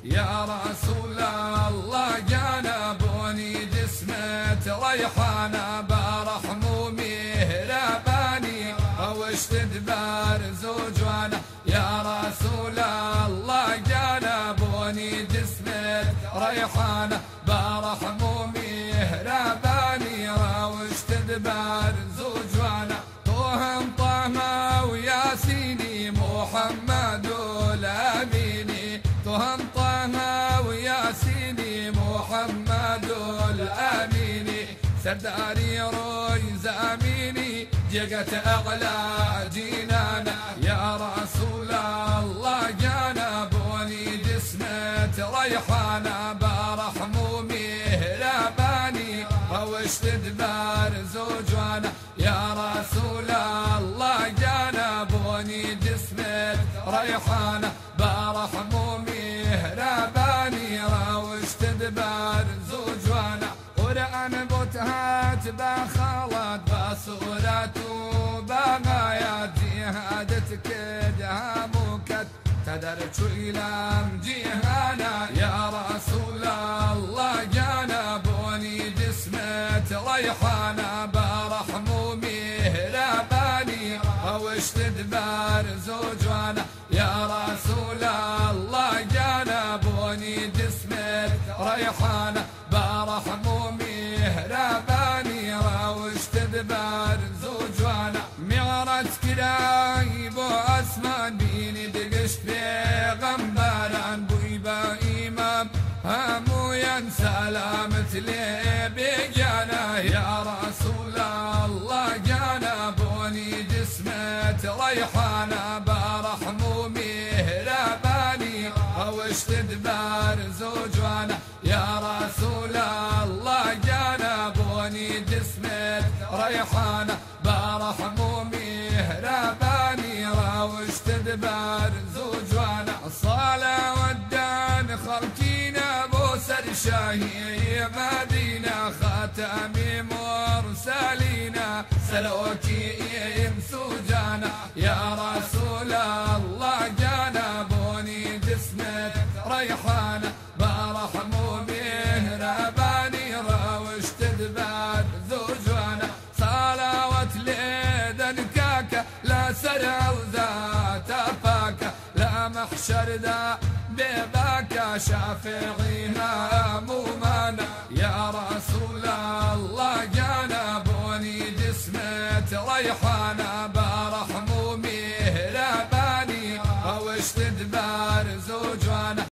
يا رسول الله جنبوني جسمة ريحانة برحم مهرباني وش تدبر زوجوانا. يا رسول الله جنبوني جسمة ريحانة برحم مهرباني وش تدبر زوجوانا. طهم طهمة وياسيني محمد الأميني. طهم طهمة وياسيني محمد الأميني. سرداري روي زاميني جقت أغلى جنانا. يا رسول الله جنبوني جسمة ريحانة برحم مهرباني وش تدبر زوجوانا. يا رسول الله جنبوني جسمة ريحانة برحم مهرباني وش تدبر زوجوانا. قرآن بوتهات بخلت بصورة وبغايات جهادتك دهمك تدرج إلى جهانا. يا رسول الله جنبوني جسمة ريحانة برحم مهرباني وش تدبر زوجوانا. يا رسول الله جنبوني جسمة ريحانة برحم مهرباني وش تدبر زوجوانا. معرج كرايب واسمان بيني دقش بيغمبران بويبا إمام همو ينسى سلامت لي بجانا. يا رسول الله جنبوني جسمة ريحانة برحم مهرباني وش تدبر زوجوانا. يا رسول الله جنبوني جسمة ريحانة برحم مهرباني وش تدبر زوجوانا. الصلاة والدان خلقينا بوسر شاهي مدينة خاتم مرسلينا سلوكي سوجانا. يا رسول الله جنبوني جسمة ريحانة برحم مهرباني وش تدبر زوجوانا. صلوات ليدنكاك لا سرع ذات فاكا لا محشر ذا بباكا شافعيها مومانا. يا رسول الله جنبوني جسمة ريحانة برحم مهرباني وش تدبر زوجوانا.